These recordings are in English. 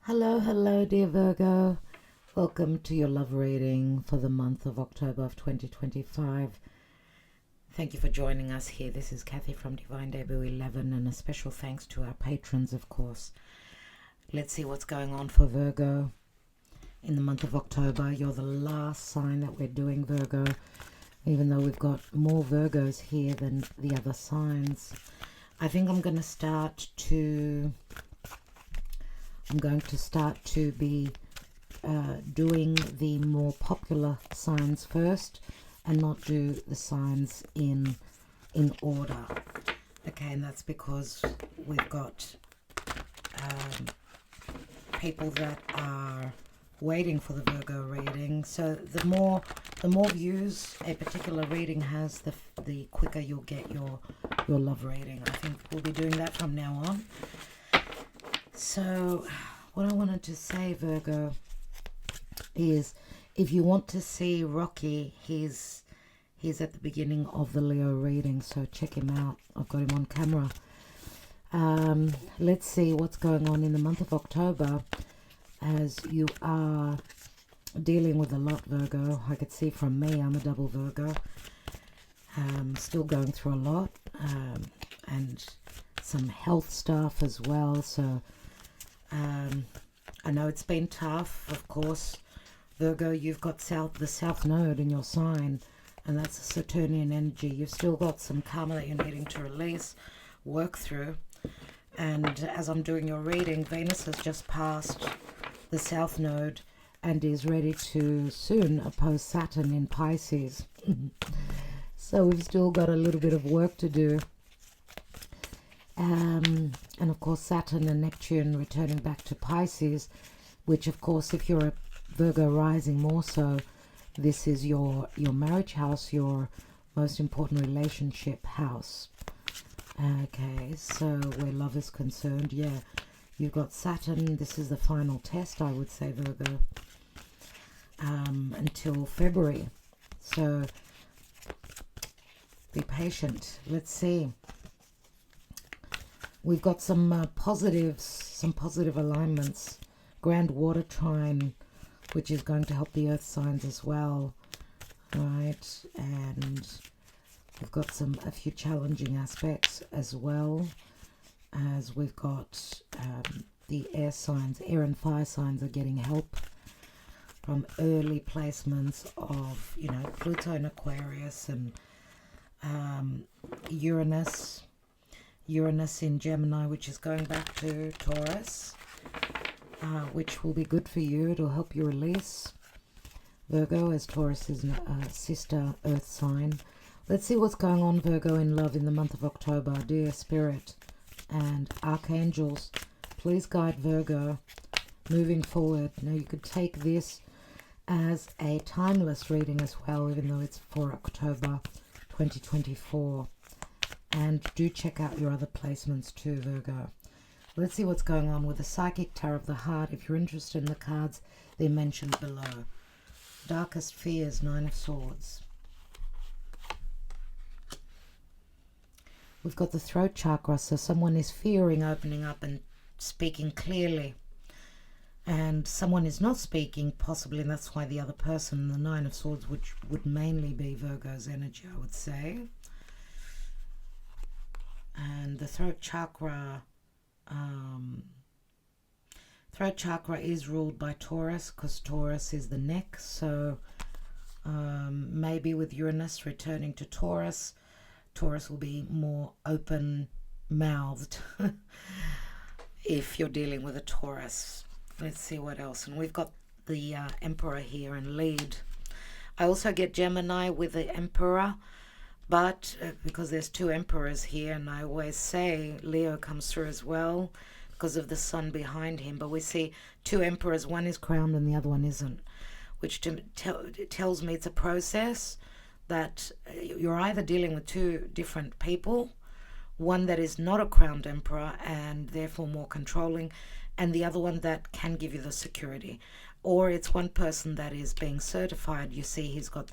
Hello, dear Virgo. Welcome to your love reading for the month of October of 2025. Thank you for joining us here. This is Kathy from Divine Debut 11, and a special thanks to our patrons, of course. Let's see what's going on for Virgo in the month of October. You're the last sign that we're doing, Virgo, even though we've got more Virgos here than the other signs. I think I'm going to start to be doing the more popular signs first and not do the signs in order. Okay, and that's because we've got people that are waiting for the Virgo reading. So the more views a particular reading has, the quicker you'll get your love reading. I think we'll be doing that from now on. So what I wanted to say, Virgo, is if you want to see Rocky, he's at the beginning of the Leo reading, so check him out. I've got him on camera. Let's see what's going on in the month of October, as you are dealing with a lot, Virgo. I could see from me, I'm a double Virgo. Still going through a lot, and some health stuff as well. So I know it's been tough, of course. Virgo, you've got the South Node in your sign, and that's a Saturnian energy. You've still got some karma that you're needing to release, work through. And as I'm doing your reading, Venus has just passed the South Node and is ready to soon oppose Saturn in Pisces. So we've still got a little bit of work to do. And of course Saturn and Neptune returning back to Pisces, which of course, if you're a Virgo rising more so, this is your marriage house, your most important relationship house. Okay, so where love is concerned, yeah, you've got Saturn. This is the final test, I would say, Virgo, until February. So be patient. Let's see. We've got some positive alignments. Grand water trine, which is going to help the earth signs as well, right? And we've got a few challenging aspects as well, as we've got the air signs. Air and fire signs are getting help from early placements of, Pluto in Aquarius and Uranus in Gemini, which is going back to Taurus, which will be good for you. It'll help you release, Virgo, as Taurus is a sister earth sign. Let's see what's going on, Virgo, in love in the month of October. Dear Spirit and Archangels, please guide Virgo moving forward. Now, you could take this as a timeless reading as well, even though it's for October 2024. And do check out your other placements too, Virgo. Let's see what's going on with the Psychic Tarot of the Heart. If you're interested in the cards, they're mentioned below. Darkest Fears, Nine of Swords. We've got the throat chakra, so someone is fearing opening up and speaking clearly. And someone is not speaking, possibly, and that's why the other person, the Nine of Swords, which would mainly be Virgo's energy, I would say. And the throat chakra is ruled by Taurus, because Taurus is the neck. So maybe with Uranus returning to Taurus, Taurus will be more open-mouthed if you're dealing with a Taurus. Let's see what else. And we've got the Emperor here in lead. I also get Gemini with the Emperor, but because there's two emperors here, and I always say Leo comes through as well because of the sun behind him, but we see two emperors. One is crowned and the other one isn't, which tells me it's a process that you're either dealing with two different people, one that is not a crowned emperor and therefore more controlling, and the other one that can give you the security, or it's one person that is being certified. You see, he's got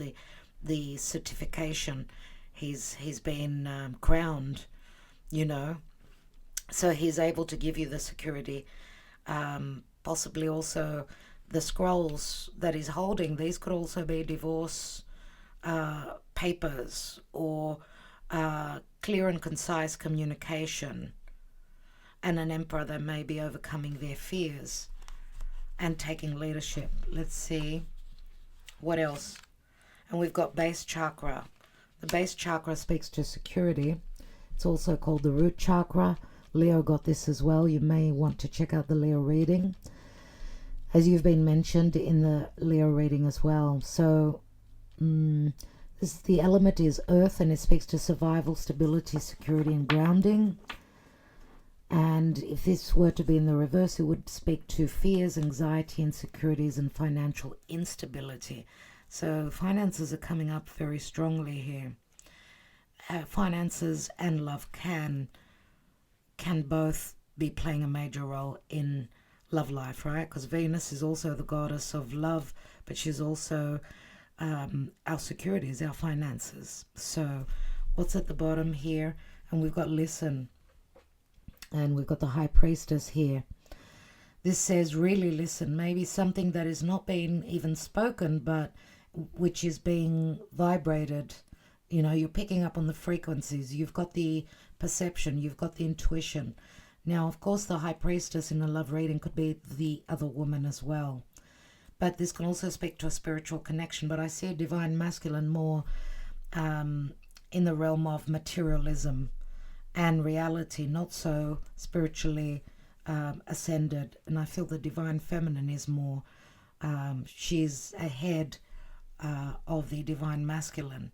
the certification. He's been crowned, so he's able to give you the security possibly also the scrolls that he's holding. These could also be divorce papers, or clear and concise communication. And an emperor that may be overcoming their fears and taking leadership. Let's see what else. And we've got base chakra. The base chakra speaks to security. It's also called the root chakra. Leo got this as well. You may want to check out the Leo reading, as you've been mentioned in the Leo reading as well. So the element is earth, and it speaks to survival, stability, security, and grounding. And if this were to be in the reverse, it would speak to fears, anxiety, insecurities, and financial instability. So finances are coming up very strongly here. Finances and love can both be playing a major role in love life, right? Because Venus is also the goddess of love, but she's also our securities, our finances. So what's at the bottom here? And we've got listen, and we've got the high priestess here. This says really listen. Maybe something that is not being even spoken, but which is being vibrated. You know, you're picking up on the frequencies. You've got the perception. You've got the intuition. Now, of course, the high priestess in a love reading could be the other woman as well. But this can also speak to a spiritual connection. But I see a divine masculine more in the realm of materialism and reality, not so spiritually ascended. And I feel the divine feminine is more, she's ahead of the divine masculine.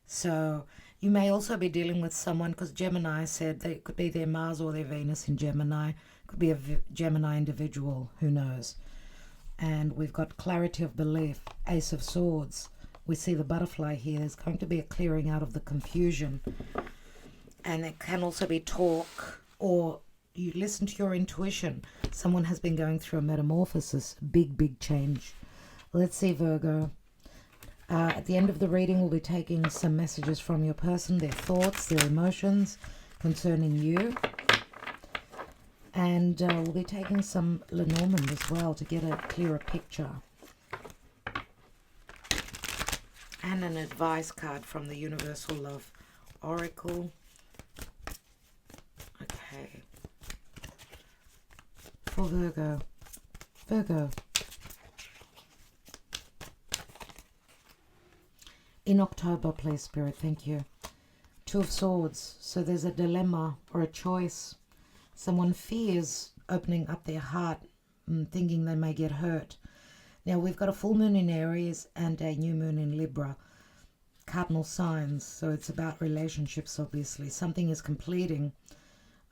So you may also be dealing with someone, because Gemini said that it could be their Mars or their Venus in Gemini. Could be a Gemini individual, who knows. And we've got clarity of belief, Ace of Swords. We see the butterfly here. There's going to be a clearing out of the confusion. And it can also be talk, or you listen to your intuition. Someone has been going through a metamorphosis, big change. Let's see, Virgo. At the end of the reading, we'll be taking some messages from your person, their thoughts, their emotions concerning you. And we'll be taking some Lenormand as well to get a clearer picture. And an advice card from the Universal Love Oracle. Okay. For Virgo. Virgo. In October, please, Spirit, thank you. Two of Swords. So there's a dilemma or a choice. Someone fears opening up their heart, thinking they may get hurt. Now, we've got a full moon in Aries and a new moon in Libra. Cardinal signs. So it's about relationships, obviously. Something is completing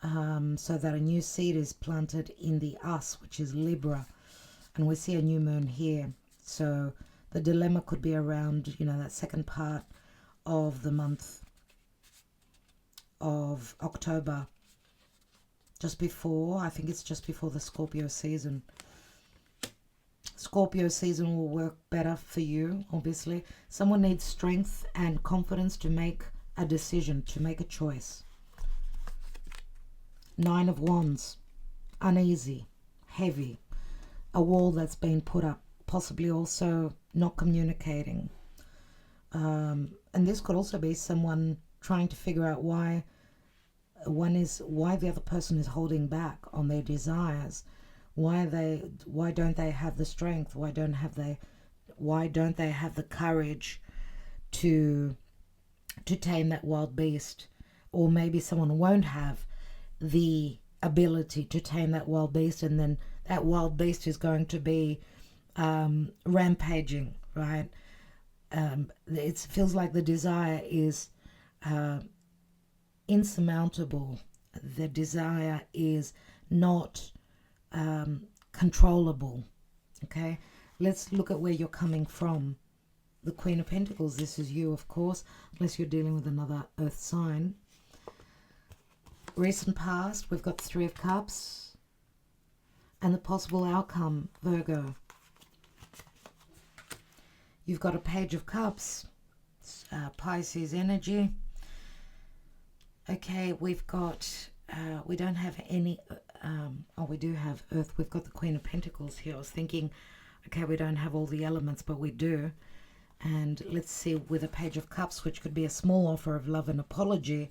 so that a new seed is planted in the us, which is Libra. And we see a new moon here. So the dilemma could be around, you know, that second part of the month of October. Just before, I think it's just before the Scorpio season. Scorpio season will work better for you, obviously. Someone needs strength and confidence to make a decision, to make a choice. Nine of Wands. Uneasy, heavy. A wall that's been put up. Possibly also not communicating. And this could also be someone trying to figure out why the other person is holding back on their desires. Why don't they have the strength? Why don't they have the courage to tame that wild beast? Or maybe someone won't have the ability to tame that wild beast, and then that wild beast is going to be rampaging, right? It feels like the desire is insurmountable. The desire is not controllable. Okay, let's look at where you're coming from. The Queen of Pentacles, this is you, of course, unless you're dealing with another earth sign. Recent past, we've got Three of Cups. And the possible outcome, Virgo. You've got a Page of Cups, Pisces energy. Okay, we've got, we don't have any oh, we do have Earth. We've got the Queen of Pentacles here. I was thinking, okay, we don't have all the elements, but we do. And let's see, with a Page of Cups, which could be a small offer of love and apology,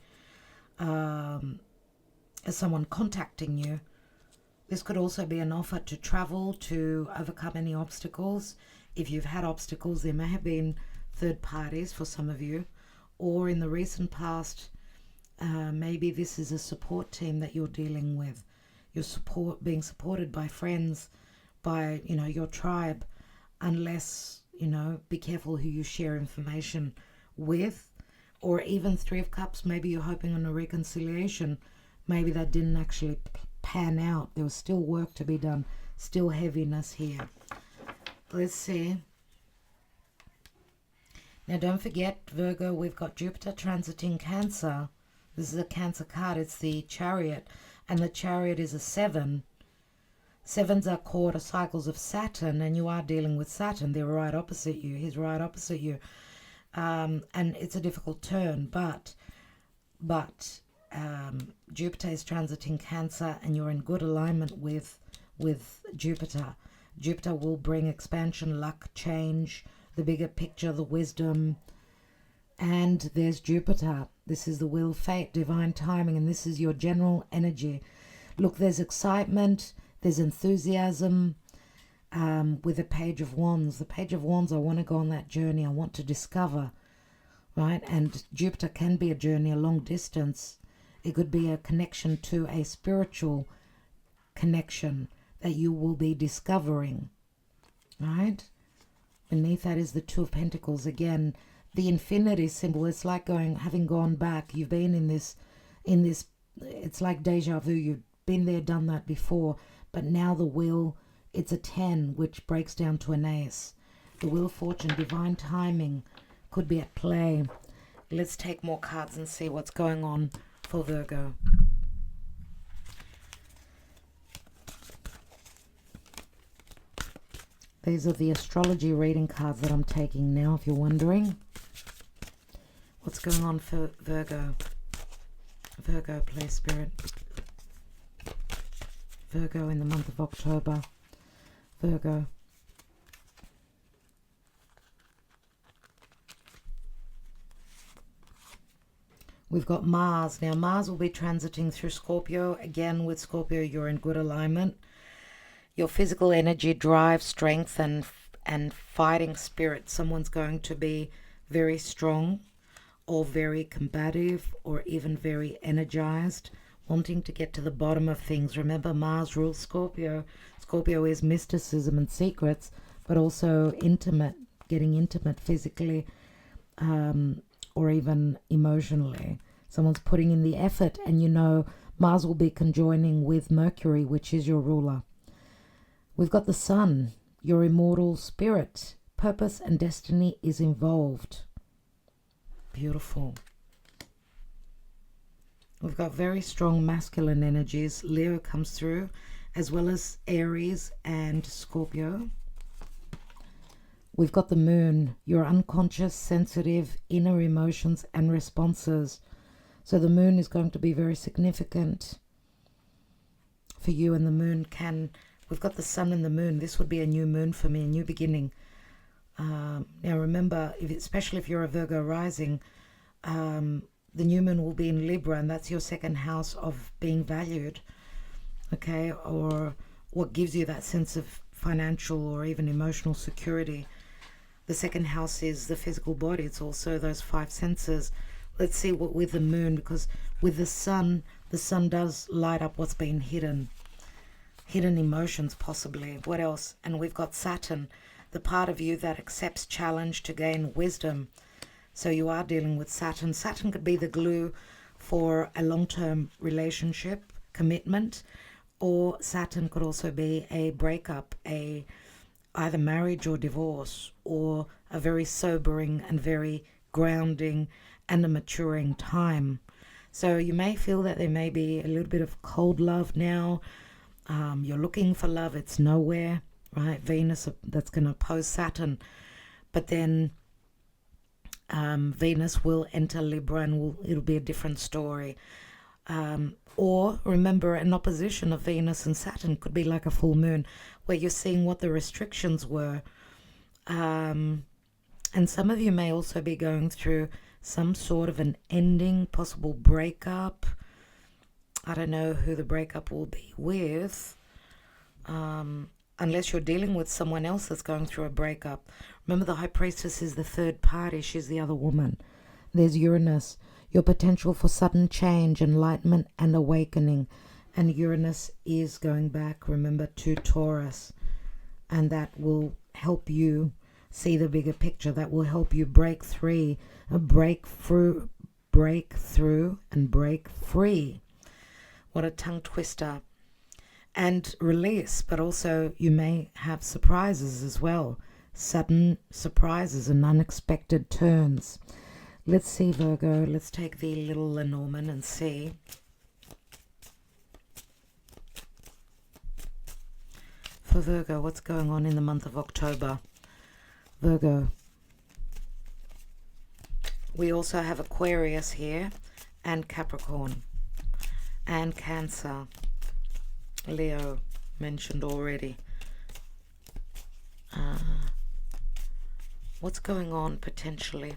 as someone contacting you. This could also be an offer to travel, to overcome any obstacles. If you've had obstacles, there may have been third parties for some of you, or in the recent past, maybe this is a support team that you're dealing with. You're being supported by friends, by, you know, your tribe, unless, you know, be careful who you share information with. Or even Three of Cups, maybe you're hoping on a reconciliation. Maybe that didn't actually pan out. There was still work to be done, still heaviness here. Let's see. Now don't forget, Virgo, we've got Jupiter transiting Cancer. This is a Cancer card. It's the Chariot, and the Chariot is a 7. 7s are quarter cycles of Saturn, and you are dealing with Saturn. They're right opposite you. He's right opposite you. And it's a difficult turn, but Jupiter is transiting Cancer, and you're in good alignment with Jupiter. Jupiter will bring expansion, luck, change, the bigger picture, the wisdom. And there's Jupiter. This is the wheel, fate, divine timing, and this is your general energy. Look, there's excitement, there's enthusiasm. With the Page of Wands. The Page of Wands, I want to go on that journey. I want to discover, right? And Jupiter can be a journey, a long distance. It could be a connection to a spiritual connection that you will be discovering, right? Beneath that is the Two of Pentacles. Again, the infinity symbol. It's like having gone back. You've been in this, it's like deja vu. You've been there, done that before, but now the wheel, it's a 10, which breaks down to an ace. The Wheel of Fortune, divine timing could be at play. Let's take more cards and see what's going on for Virgo. These are the astrology reading cards that I'm taking now, if you're wondering. What's going on for Virgo? Virgo, please, Spirit. Virgo in the month of October. Virgo. We've got Mars. Now, Mars will be transiting through Scorpio. Again, with Scorpio, you're in good alignment. Your physical energy, drive, strength, and fighting spirit. Someone's going to be very strong or very combative or even very energized, wanting to get to the bottom of things. Remember, Mars rules Scorpio. Scorpio is mysticism and secrets, but also intimate, getting intimate physically or even emotionally. Someone's putting in the effort, and you know Mars will be conjoining with Mercury, which is your ruler. We've got the Sun, your immortal spirit. Purpose and destiny is involved. Beautiful. We've got very strong masculine energies. Leo comes through, as well as Aries and Scorpio. We've got the Moon, your unconscious, sensitive, inner emotions and responses. So the Moon is going to be very significant for you, and the Moon can... We've got the Sun and the Moon. This would be a new moon for me, a new beginning. Now remember, especially if you're a Virgo rising, the new moon will be in Libra, and that's your second house of being valued, okay, or what gives you that sense of financial or even emotional security. The second house is the physical body. It's also those 5 senses. Let's see what with the moon, because with the sun does light up what's been hidden emotions possibly. What else? And we've got Saturn, the part of you that accepts challenge to gain wisdom. So you are dealing with Saturn. Saturn could be the glue for a long-term relationship, commitment, or Saturn could also be a breakup, either marriage or divorce, or a very sobering and very grounding and a maturing time. So you may feel that there may be a little bit of cold love now. You're looking for love, it's nowhere, right? Venus, that's going to oppose Saturn. But then Venus will enter Libra, and it'll be a different story. Or remember, an opposition of Venus and Saturn could be like a full moon, where you're seeing what the restrictions were. And some of you may also be going through some sort of an ending, possible breakup. I don't know who the breakup will be with, unless you're dealing with someone else that's going through a breakup. Remember, the High Priestess is the third party. She's the other woman. There's Uranus, your potential for sudden change, enlightenment, and awakening. And Uranus is going back, remember, to Taurus. And that will help you see the bigger picture. That will help you break through, and break free. What a tongue twister. And release, but also you may have surprises as well. Sudden surprises and unexpected turns. Let's see, Virgo. Let's take the little Lenormand and see. For Virgo, what's going on in the month of October? Virgo. We also have Aquarius here, and Capricorn, and Cancer. Leo, mentioned already. What's going on potentially?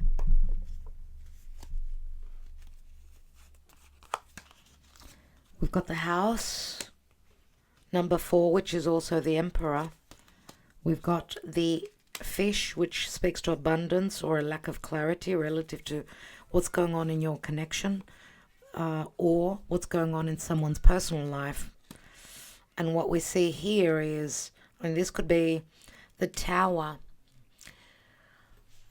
We've got the house, number 4, which is also the Emperor. We've got the fish, which speaks to abundance or a lack of clarity relative to what's going on in your connection, or what's going on in someone's personal life. And what we see here is, and this could be the Tower.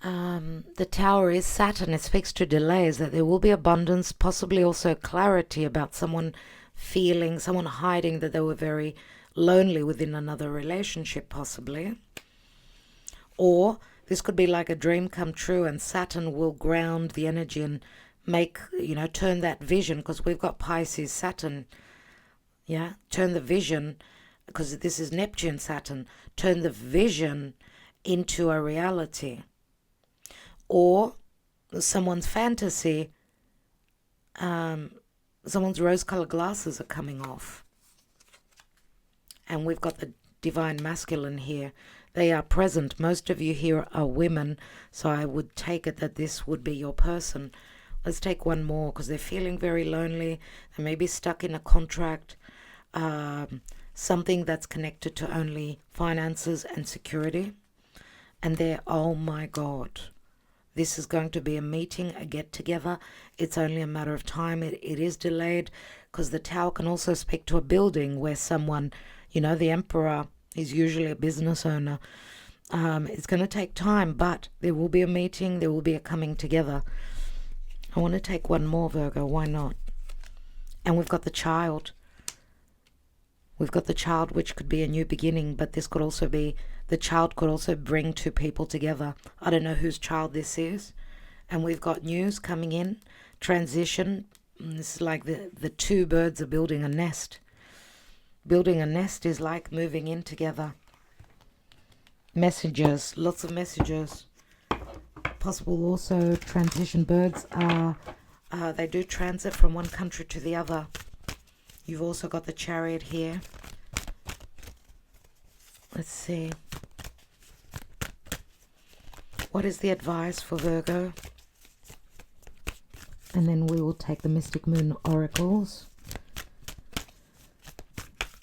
The Tower is Saturn. It speaks to delays, that there will be abundance, possibly also clarity about someone hiding that they were very lonely within another relationship, possibly. Or this could be like a dream come true, and Saturn will ground the energy and make, turn that vision, because we've got Pisces, Saturn. Yeah, turn the vision, because this is Neptune, Saturn. Turn the vision into a reality. Or someone's fantasy, someone's rose-colored glasses are coming off. And we've got the divine masculine here. They are present. Most of you here are women, so I would take it that this would be your person. Let's take one more, because they're feeling very lonely. They may be stuck in a contract, something that's connected to only finances and security. And they're, oh my God, this is going to be a meeting, a get-together. It's only a matter of time. It is delayed, because the Tower can also speak to a building where someone, the Emperor is usually a business owner. It's going to take time, but there will be a meeting. There will be a coming together. I want to take one more, Virgo. Why not? And we've got the Child. We've got the Child, which could be a new beginning, but this could also be, the Child could also bring two people together. I don't know whose child this is. And we've got news coming in, transition. This is like the two birds are building a nest. Building a nest is like moving in together. Messages, lots of messages. Possible also transition. Birds are, they do transit from one country to the other. You've also got the Chariot here. Let's see. What is the advice for Virgo? And then we will take the Mystic Moon Oracles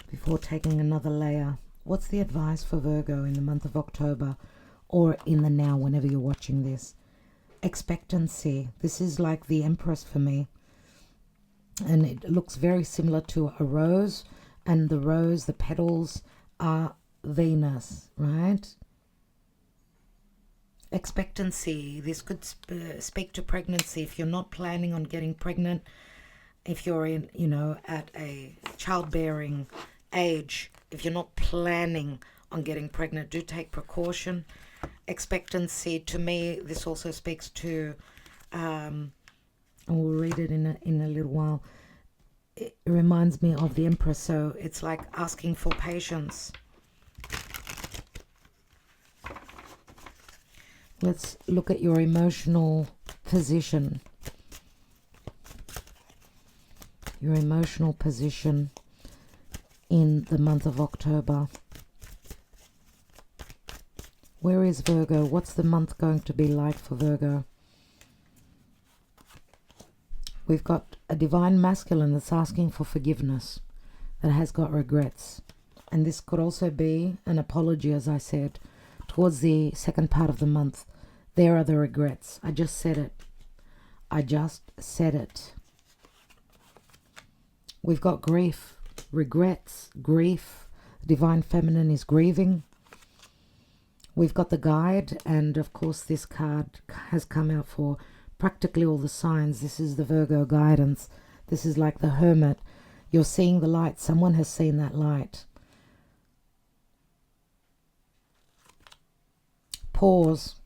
before taking another layer. What's the advice for Virgo in the month of October, or in the now, whenever you're watching this? Expectancy. This is like the Empress for me. And it looks very similar to a rose. And the rose, the petals are Venus, right? Expectancy. This could speak to pregnancy. If you're not planning on getting pregnant, if you're in, at a childbearing age, if you're not planning on getting pregnant, do take precaution. Expectancy, to me, this also speaks to, and we'll read it in a little while. It reminds me of the Empress, so it's like asking for patience. Let's look at your emotional position. your emotional position in the month of October. Where is Virgo? What's the month going to be like for Virgo? We've got a divine masculine that's asking for forgiveness, that has got regrets. And this could also be an apology, as I said, towards the second part of the month. There are the regrets. I just said it. I just said it. We've got grief, regrets, grief. Divine feminine is grieving. We've got the guide, and of course this card has come out for practically all the signs. This is the Virgo guidance. This is like the hermit. You're seeing the light. Someone has seen that light. Pause.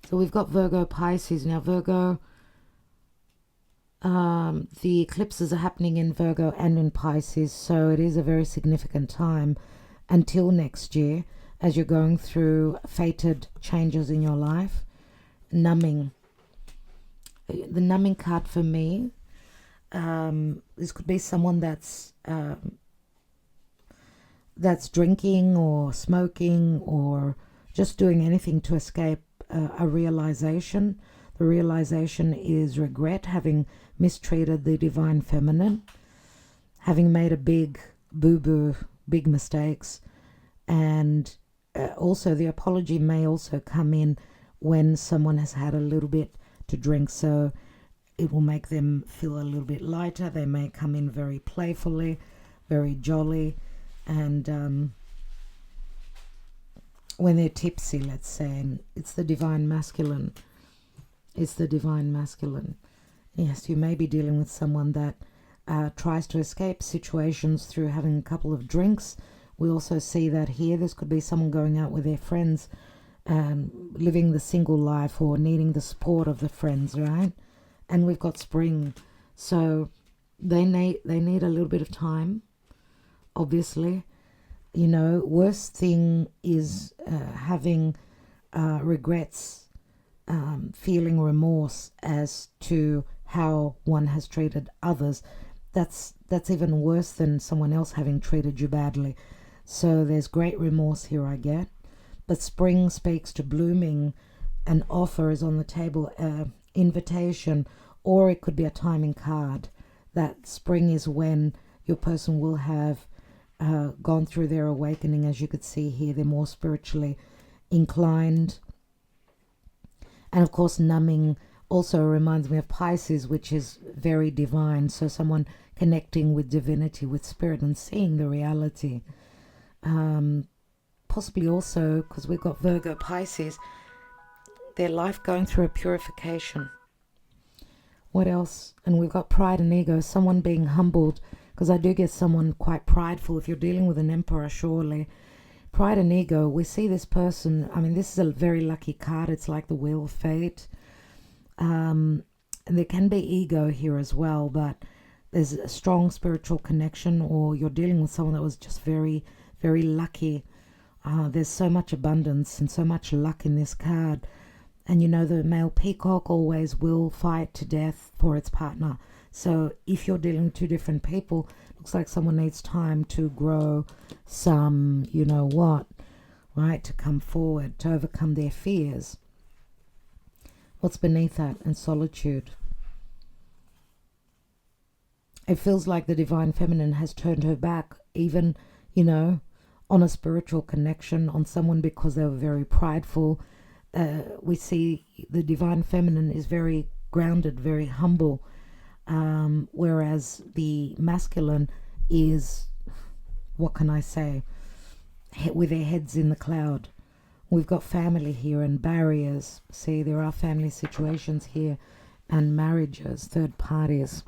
So we've got Virgo Pisces. Now Virgo, the eclipses are happening in Virgo and in Pisces, so it is a very significant time until next year as you're going through fated changes in your life. Numbing. The numbing card for me, this could be someone that's drinking or smoking or just doing anything to escape a realization. The realization is regret, having mistreated the divine feminine, having made a big boo-boo, big mistakes. And also the apology may also come in when someone has had a little bit to drink, so it will make them feel a little bit lighter. They may come in very playfully, very jolly, and when they're tipsy, let's say, and it's the divine masculine. It's the divine masculine. Yes, you may be dealing with someone that tries to escape situations through having a couple of drinks. We also see that here. This could be someone going out with their friends and living the single life or needing the support of the friends, right? And we've got spring. So they need a little bit of time, obviously. You know, worst thing is having regrets, feeling remorse as to how one has treated others. That's even worse than someone else having treated you badly. So there's great remorse here, I get. But spring speaks to blooming. An offer is on the table, invitation, or it could be a timing card. That spring is when your person will have gone through their awakening. As you could see here, they're more spiritually inclined. And of course, numbing also reminds me of Pisces, which is very divine. So someone connecting with divinity, with spirit, and seeing the reality. Possibly also, because we've got Virgo Pisces, their life going through a purification. What else? And we've got pride and ego, someone being humbled, because I do get someone quite prideful. If you're dealing with an emperor, surely. Pride and ego, we see this person, I mean, this is a very lucky card. It's like the Wheel of Fate. And there can be ego here as well, but there's a strong spiritual connection, or you're dealing with someone that was just very, very lucky. There's so much abundance and so much luck in this card. And you know, the male peacock always will fight to death for its partner. So if you're dealing with two different people, looks like someone needs time to grow some, you know what, right, to come forward, to overcome their fears. What's beneath that? And solitude. It feels like the divine feminine has turned her back, even, you know, on a spiritual connection, on someone, because they were very prideful. We see the divine feminine is very grounded, very humble, whereas the masculine is, what can I say, with their heads in the cloud. We've got family here and barriers. See, there are family situations here and marriages, third parties.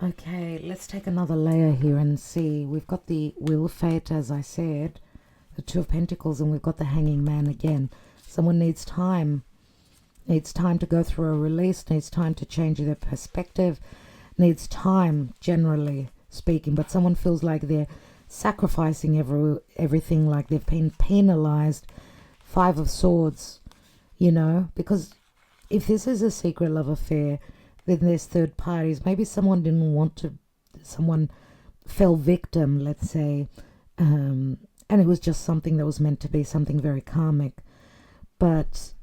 Okay, let's take another layer here and see. We've got the Wheel of Fate, as I said, the Two of Pentacles, and we've got the Hanging Man again. Someone needs time. Needs time to go through a release, needs time to change their perspective, needs time, generally speaking. But someone feels like they're sacrificing everything, like they've been penalized. Five of Swords, you know, because if this is a secret love affair, Then there's third parties. Maybe someone didn't want to, someone fell victim, let's say, and it was just something that was meant to be something very karmic. But,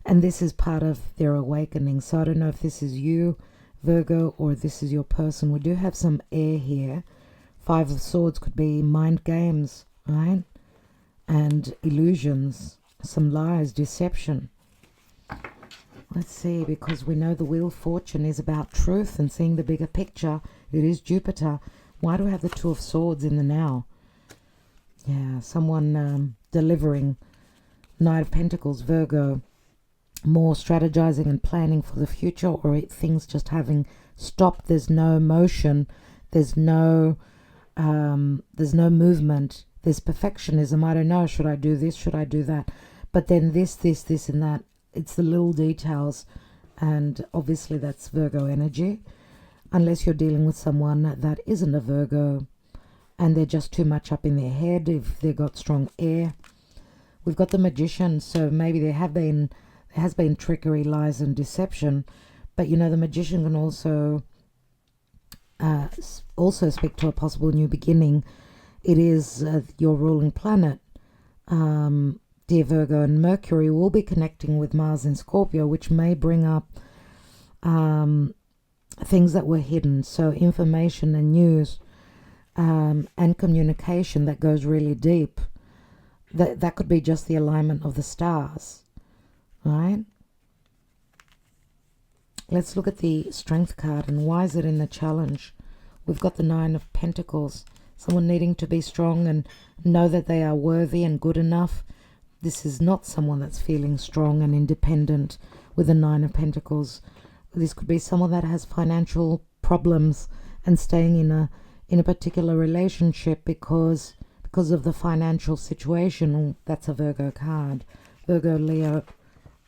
and this is part of their awakening. So I don't know if this is you, Virgo, or this is your person. We do have some air here. Five of Swords could be mind games, right? And illusions, some lies, deception. Let's see, because we know the Wheel of Fortune is about truth and seeing the bigger picture. It is Jupiter. Why do we have the Two of Swords in the now? Yeah, someone delivering. Knight of Pentacles, Virgo. More strategizing and planning for the future, or things just having stopped. There's no motion. There's no movement. There's perfectionism. I don't know. Should I do this? Should I do that? But then this, and that. It's the little details. And obviously that's Virgo energy. Unless you're dealing with someone that isn't a Virgo and they're just too much up in their head, if they've got strong air. We've got the Magician. So maybe there has been trickery, lies and deception. But you know, the Magician can also speak to a possible new beginning. It is your ruling planet, dear Virgo, and Mercury will be connecting with Mars in Scorpio, which may bring up things that were hidden. So information and news and communication that goes really deep. That could be just the alignment of the stars, right? Let's look at the Strength card, and why is it in the challenge? We've got the Nine of Pentacles. Someone needing to be strong and know that they are worthy and good enough. This is not someone that's feeling strong and independent with the Nine of Pentacles. This could be someone that has financial problems and staying in a particular relationship because of the financial situation. That's a Virgo card. Virgo, Leo.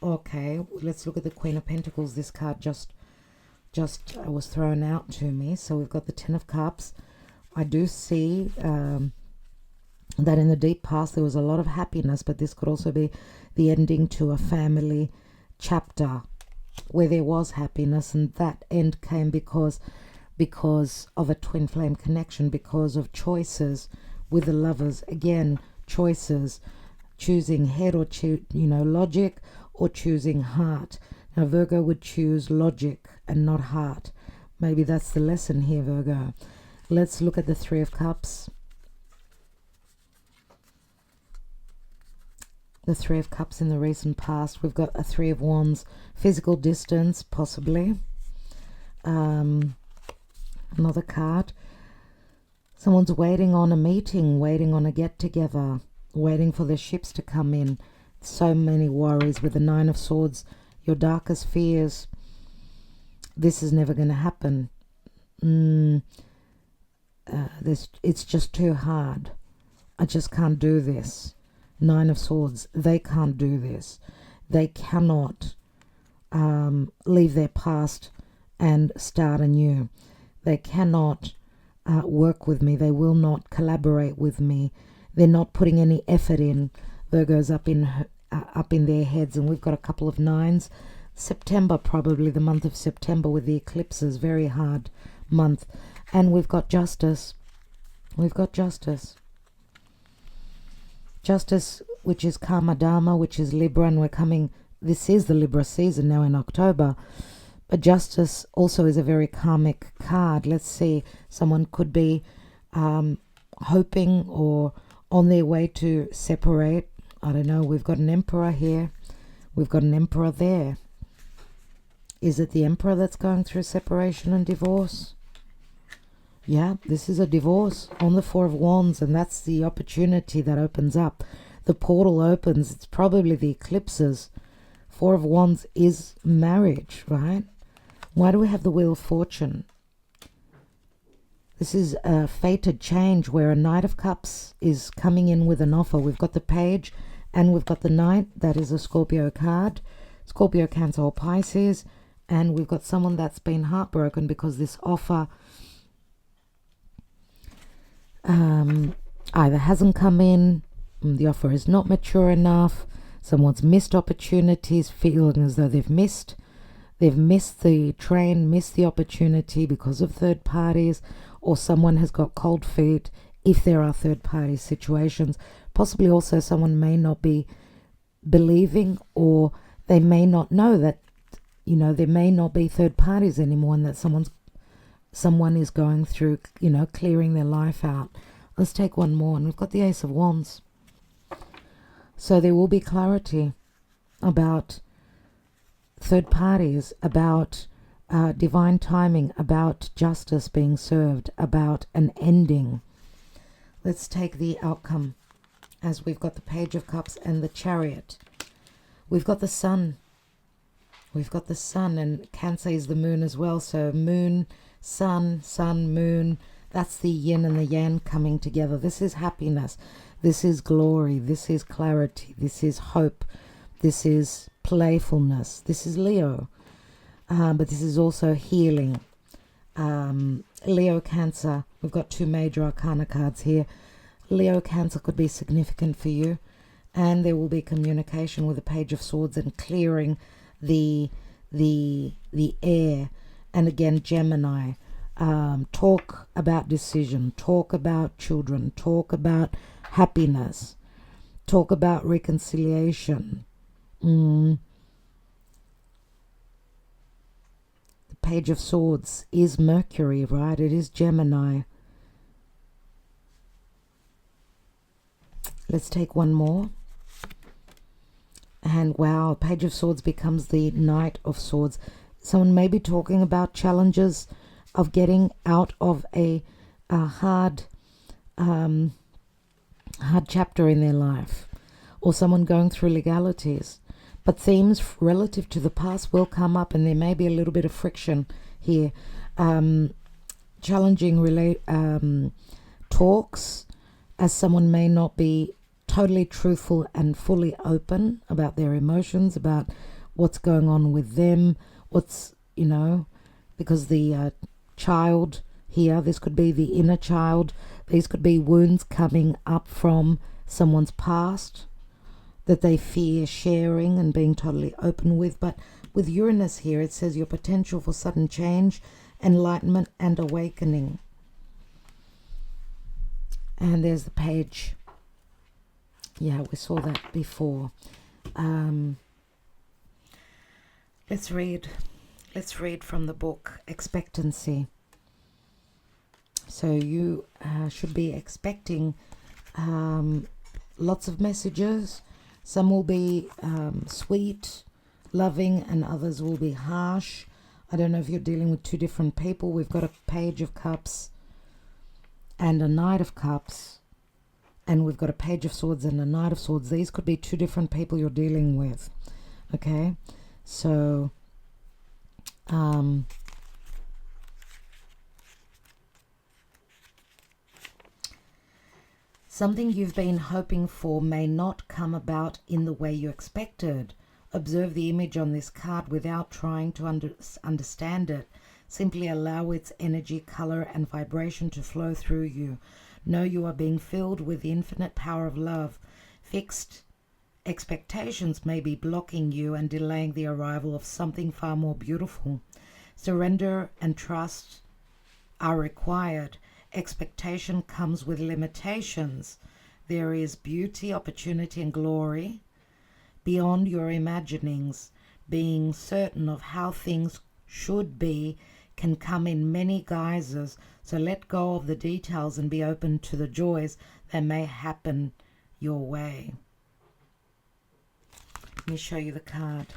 Okay, let's look at the Queen of Pentacles. This card just was thrown out to me. So we've got the Ten of Cups. I do see that in the deep past there was a lot of happiness, but this could also be the ending to a family chapter where there was happiness, and that end came because of a twin flame connection, because of choices with the Lovers. Again, choices, choosing head or logic, or choosing heart. Now Virgo would choose logic and not heart. Maybe that's the lesson here, Virgo. Let's look at the Three of Cups. The Three of Cups in the recent past. We've got a Three of Wands. Physical distance, possibly. Another card. Someone's waiting on a meeting, waiting on a get-together, waiting for the ships to come in. So many worries with the Nine of Swords. Your darkest fears. This is never going to happen. It's just too hard. I just can't do this. Nine of Swords. They can't do this. They cannot leave their past and start anew. They cannot work with me. They will not collaborate with me. They're not putting any effort in. Virgo's up in their heads, and we've got a couple of nines. September, probably the month of September with the eclipses, very hard month. And we've got Justice. We've got Justice. Justice, which is Karma Dharma, which is Libra, and we're coming, this is the Libra season now in October. But Justice also is a very karmic card. Let's see, someone could be hoping or on their way to separate. I don't know. We've got an Emperor here. We've got an Emperor there. Is it the Emperor that's going through separation and divorce? Yeah, this is a divorce on the Four of Wands, and that's the opportunity that opens up. The portal opens. It's probably the eclipses. Four of Wands is marriage, right? Why do we have the Wheel of Fortune? This is a fated change where a Knight of Cups is coming in with an offer. We've got the Page and we've got the Knight. That is a Scorpio card. Scorpio, Cancer or Pisces. And we've got someone that's been heartbroken because this offer either hasn't come in, the offer is not mature enough, someone's missed opportunities, feeling as though they've missed they've missed the train, missed the opportunity because of third parties, or someone has got cold feet if there are third party situations. Possibly also someone may not be believing, or they may not know that, you know, there may not be third parties anymore, and that someone is going through, you know, clearing their life out. Let's take one more, and we've got the Ace of Wands. So there will be clarity about third parties, about divine timing, about justice being served, about an ending. Let's take the outcome, as we've got the Page of Cups and the Chariot. We've got the Sun. We've got the Sun, and Cancer is the Moon as well. So Moon, Sun, Sun, Moon. That's the yin and the yang coming together. This is happiness. This is glory. This is clarity. This is hope. This is playfulness. This is Leo. But this is also healing. Leo, Cancer. We've got two major arcana cards here. Leo, Cancer could be significant for you. And there will be communication with the Page of Swords and clearing the air. And again, Gemini. Talk about decision. Talk about children. Talk about happiness. Talk about reconciliation. The Page of Swords is Mercury, right? It is Gemini. Let's take one more. And wow, Page of Swords becomes the Knight of Swords. Someone may be talking about challenges of getting out of a hard chapter in their life, or someone going through legalities. But themes relative to the past will come up, and there may be a little bit of friction here. Challenging talks, as someone may not be totally truthful and fully open about their emotions, about what's going on with them, what's, you know, because the child here, this could be the inner child. These could be wounds coming up from someone's past that they fear sharing and being totally open with. But with Uranus here, it says your potential for sudden change, enlightenment and awakening. And there's the Page. Yeah, we saw that before. Let's read from the book Expectancy. So you should be expecting lots of messages. Some will be sweet, loving, and others will be harsh. I don't know if you're dealing with two different people. We've got a Page of Cups and a Knight of Cups. And we've got a Page of Swords and a Knight of Swords. These could be two different people you're dealing with. Okay? So, something you've been hoping for may not come about in the way you expected. Observe the image on this card without trying to understand it. Simply allow its energy, color, and vibration to flow through you. Know you are being filled with the infinite power of love. Fixed expectations may be blocking you and delaying the arrival of something far more beautiful. Surrender and trust are required. Expectation comes with limitations. There is beauty, opportunity, and glory beyond your imaginings. Being certain of how things should be can come in many guises, so let go of the details and be open to the joys that may happen your way. Let me show you the card.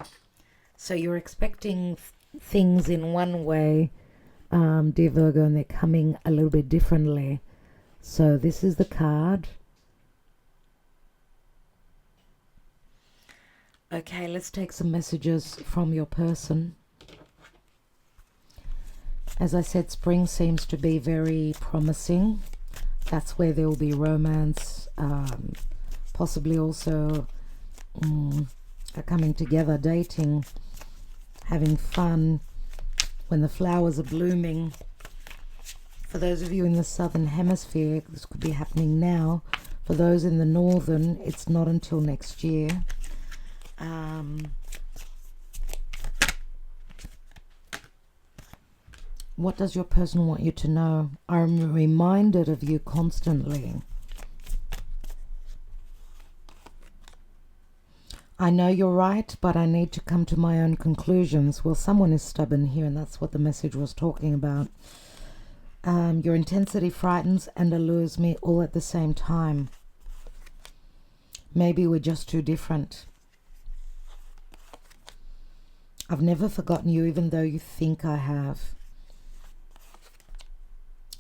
So you're expecting things in one way, dear Virgo, and they're coming a little bit differently. So this is the card. Okay, let's take some messages from your person. As I said, spring seems to be very promising. That's where there will be romance, possibly also coming together, dating, having fun when the flowers are blooming. For those of you in the southern hemisphere, this could be happening now. For those in the northern, it's not until next year. What does your person want you to know? I'm reminded of you constantly. I know you're right, but I need to come to my own conclusions. Well, someone is stubborn here, and that's what the message was talking about. Your intensity frightens and allures me all at the same time. Maybe we're just too different. I've never forgotten you, even though you think I have.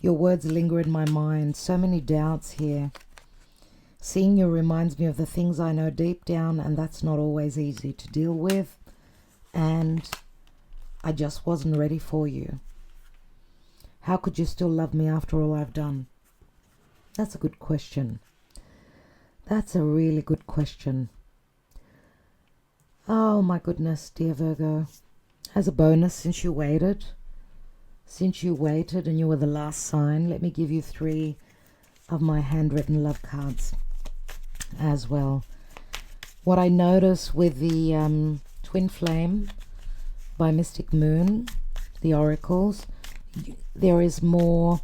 Your words linger in my mind. So many doubts here. Seeing you reminds me of the things I know deep down, and that's not always easy to deal with. And I just wasn't ready for you. How could you still love me after all I've done? That's a good question. That's a really good question. Oh my goodness, dear Virgo. As a bonus, since you waited and you were the last sign, let me give you 3 of my handwritten love cards as well. What I notice with the Twin Flame by Mystic Moon, the oracles, there is more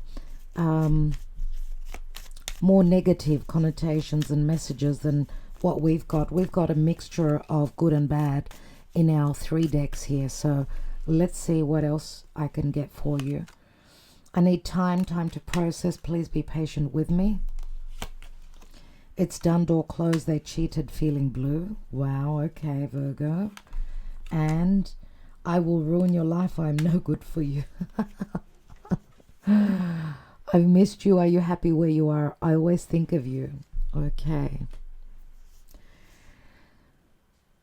negative connotations and messages than what we've got. We've got a mixture of good and bad in our 3 decks here. So let's see what else I can get for you. I need time to process. Please be patient with me. It's done, door closed, they cheated, feeling blue. Wow, okay, Virgo. And I will ruin your life. I'm no good for you. I've missed you. Are you happy where you are? I always think of you. Okay.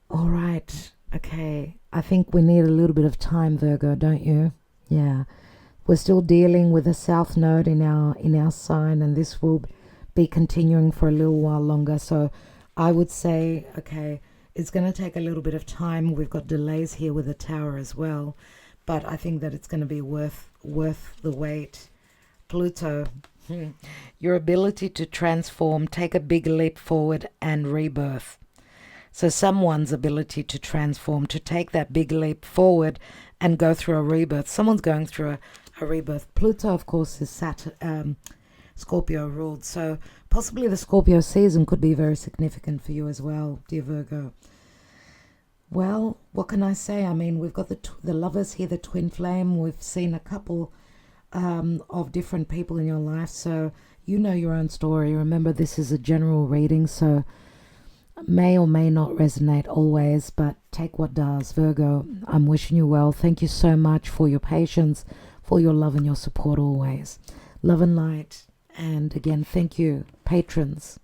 All right. Okay. I think we need a little bit of time, Virgo, don't you? Yeah. We're still dealing with the South Node in our sign, and this will be continuing for a little while longer. So I would say, okay, it's going to take a little bit of time. We've got delays here with the Tower as well, but I think that it's going to be worth the wait. Pluto, your ability to transform, take a big leap forward and rebirth. So someone's ability to transform, to take that big leap forward and go through a rebirth. Someone's going through a rebirth. Pluto, of course, is Saturn, Scorpio ruled. So possibly the Scorpio season could be very significant for you as well, dear Virgo. Well, what can I say? I mean, we've got the lovers here, the Twin Flame. We've seen a couple of different people in your life. So you know your own story. Remember, this is a general reading, so may or may not resonate always, but take what does. Virgo, I'm wishing you well. Thank you so much for your patience, for your love and your support always. Love and light. And again, thank you, patrons.